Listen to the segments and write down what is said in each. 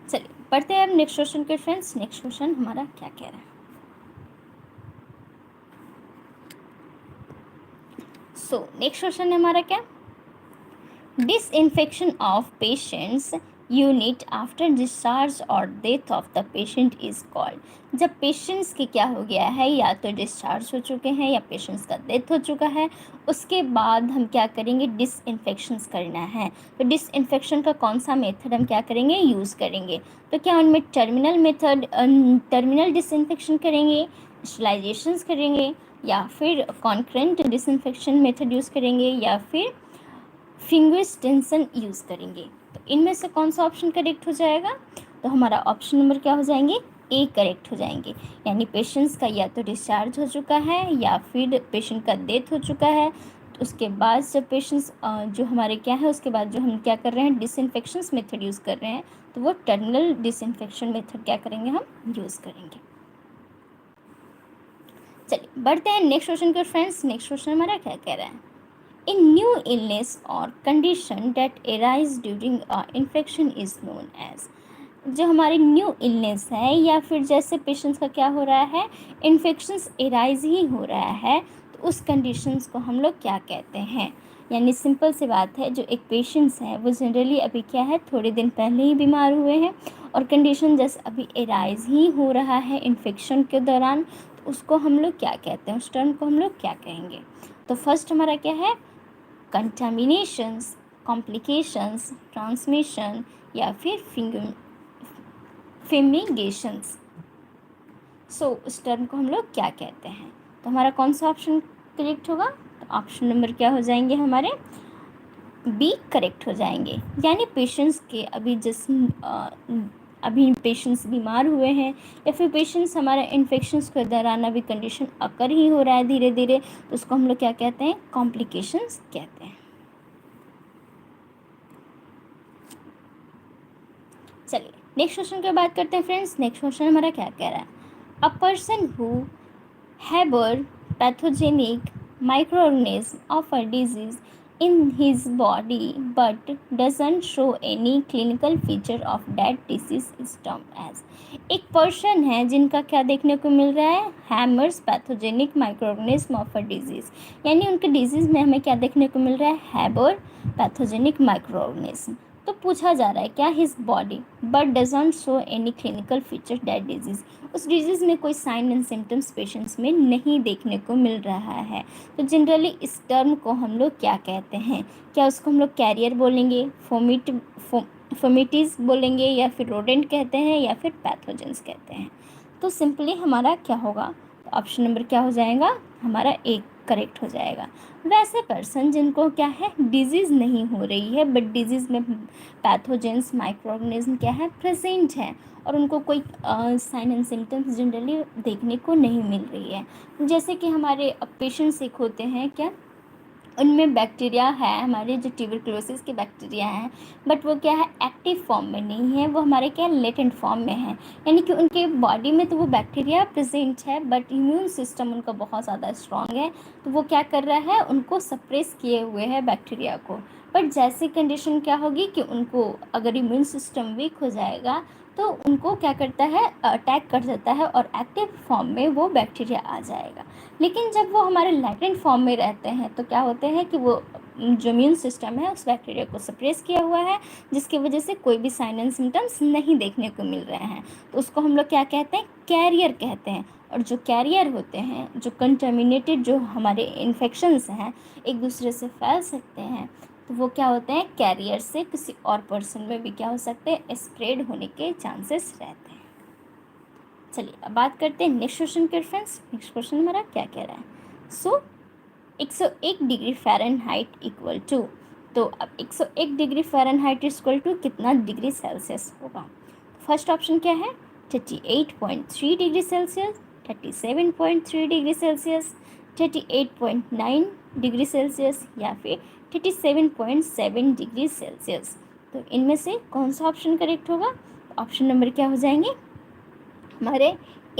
चलिए पढ़ते हैं अब नेक्स्ट क्वेश्चन के फ्रेंड्स। नेक्स्ट क्वेश्चन हमारा क्या कह रहा है। सो नेक्स्ट क्वेश्चन है हमारा क्या, disinfection of patients unit after discharge और death of the patient is called. जब पेशेंट्स की क्या हो गया है, या तो डिस्चार्ज हो चुके हैं या पेशेंट्स का डेथ हो चुका है, उसके बाद हम क्या करेंगे, डिसइंफेक्शंस करना है। तो डिसइंफेक्शन का कौन सा मेथड हम क्या करेंगे, यूज़ करेंगे। तो क्या उनमें टर्मिनल डिसइंफेक्शन करेंगे, स्टरलाइजेशंस करेंगे, या फिर कॉन्करेंट डिसइंफेक्शन मेथड यूज़ करेंगे, या फिर फिंगर स्टेंसन यूज़ करेंगे। तो इनमें से कौन सा ऑप्शन करेक्ट हो जाएगा, तो हमारा ऑप्शन नंबर क्या हो जाएंगे, ए करेक्ट हो जाएंगे। यानी पेशेंट्स का या तो डिस्चार्ज हो चुका है या फिर पेशेंट का डेथ हो चुका है, तो उसके बाद जब पेशेंट्स जो हमारे क्या है, उसके बाद जो हम क्या कर रहे हैं, डिसइंफेक्शन मेथड यूज़ कर रहे हैं, तो वो टर्मिनल डिसइंफेक्शन मेथड क्या करेंगे, हम यूज़ करेंगे। चलिए बढ़ते हैं नेक्स्ट क्वेश्चन के फ्रेंड्स। नेक्स्ट क्वेश्चन हमारा क्या कह रहा है, A new illness or condition that arise during a infection is known as। जो हमारी न्यू इलनेस है या फिर जैसे पेशेंट्स का क्या हो रहा है, इन्फेक्शंस एराइज ही हो रहा है, तो उस कंडीशंस को हम लोग क्या कहते हैं। यानी सिंपल सी बात है, जो एक पेशेंट्स है वो जनरली अभी क्या है, थोड़े दिन पहले ही बीमार हुए हैं और कंडीशन जैसे अभी एराइज ही हो रहा है इन्फेक्शन के दौरान, तो उसको हम लोग क्या कहते हैं, उस टर्म को हम लोग क्या कहेंगे। तो फर्स्ट हमारा क्या है, कंटामिनेशंस, कॉम्प्लिकेशंस, ट्रांसमिशन, या फिर फिमिगेशंस। सो इस टर्म को हम लोग क्या कहते हैं। तो हमारा कौन सा ऑप्शन करेक्ट होगा, तो ऑप्शन नंबर क्या हो जाएंगे हमारे, बी करेक्ट हो जाएंगे। यानी पेशेंट्स के अभी पेशेंट्स बीमार हुए हैं या फिर पेशेंट्स हमारे इन्फेक्शंस के दौरान अभी कंडीशन अकर ही हो रहा है धीरे धीरे, तो उसको हम लोग क्या कहते हैं, कॉम्प्लिकेशंस कहते हैं। चलिए नेक्स्ट क्वेश्चन की बात करते हैं फ्रेंड्स। नेक्स्ट क्वेश्चन हमारा क्या कह रहा है, a person who Haber pathogenic microorganism of a disease in his body but doesn't show any clinical feature of that disease is termed as। एक पर्सन है जिनका क्या देखने को मिल रहा है, hammers pathogenic microorganism of a disease. यानी उनके डिजीज़ में हमें क्या देखने को मिल रहा है, हैबर पैथोजेनिक माइक्रोऑर्गेनिज्म। तो पूछा जा रहा है क्या, his body but doesn't show any clinical feature that disease. उस डिजीज़ में कोई साइन एंड सिम्टम्स पेशेंट्स में नहीं देखने को मिल रहा है। तो जनरली इस टर्म को हम लोग क्या कहते हैं, क्या उसको हम लोग कैरियर बोलेंगे, फोमिटीज़ बोलेंगे, या फिर रोडेंट कहते हैं, या फिर पैथोजेंस कहते हैं। तो सिंपली हमारा क्या होगा, तो ऑप्शन नंबर क्या हो जाएगा, हमारा एक करेक्ट हो जाएगा। वैसे पर्सन जिनको क्या है, डिजीज़ नहीं हो रही है बट डिजीज़ में पैथोजेंस माइक्रोऑर्गेनिज्म क्या है, प्रेजेंट है, और उनको कोई साइन एंड सिम्टम्स जनरली देखने को नहीं मिल रही है। जैसे कि हमारे पेशेंट्स एक होते हैं क्या, उनमें बैक्टीरिया है, हमारे जो ट्यूबरक्लोसिस के बैक्टीरिया हैं, बट वो क्या है, एक्टिव फॉर्म में नहीं है, वो हमारे क्या लेटेंट फॉर्म में है। यानी कि उनके बॉडी में तो वो बैक्टीरिया प्रेजेंट है बट इम्यून सिस्टम उनका बहुत ज़्यादा स्ट्रॉन्ग है, तो वो क्या कर रहा है, उनको सप्रेस किए हुए है बैक्टीरिया को। बट जैसी कंडीशन क्या होगी कि उनको अगर इम्यून सिस्टम वीक हो जाएगा तो उनको क्या करता है, अटैक कर देता है और एक्टिव फॉर्म में वो बैक्टीरिया आ जाएगा। लेकिन जब वो हमारे लैटेंट फॉर्म में रहते हैं तो क्या होते हैं कि वो जो इम्यून सिस्टम है उस बैक्टीरिया को सप्रेस किया हुआ है, जिसकी वजह से कोई भी साइन एंड सिम्टम्स नहीं देखने को मिल रहे हैं, तो उसको हम लोग क्या कहते हैं, कैरियर कहते हैं। और जो कैरियर होते हैं, जो कंटामिनेटेड जो हमारे इन्फेक्शंस हैं एक दूसरे से फैल सकते हैं, तो वो क्या होते हैं, कैरियर से किसी और पर्सन में भी क्या हो सकते हैं, स्प्रेड होने के चांसेस रहते हैं। चलिए अब बात करते हैं नेक्स्ट क्वेश्चन के फ्रेंड्स। नेक्स्ट क्वेश्चन हमारा क्या कह रहा है, सो 101 डिग्री फ़ारेनहाइट इक्वल टू, तो अब 101 डिग्री फ़ारेनहाइट इक्वल टू कितना डिग्री सेल्सियस होगा। फर्स्ट ऑप्शन क्या है, 38.3 degree Celsius, 37.3 degree Celsius, 38.9 degree Celsius, या फिर 37.7 डिग्री सेल्सियस। तो इनमें से कौन सा ऑप्शन करेक्ट होगा, ऑप्शन नंबर क्या हो जाएंगे हमारे,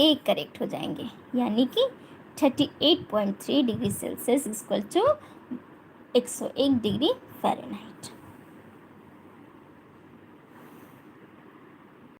ए करेक्ट हो जाएंगे। यानी कि 38.3 degree Celsius equal to 101 degree Fahrenheit.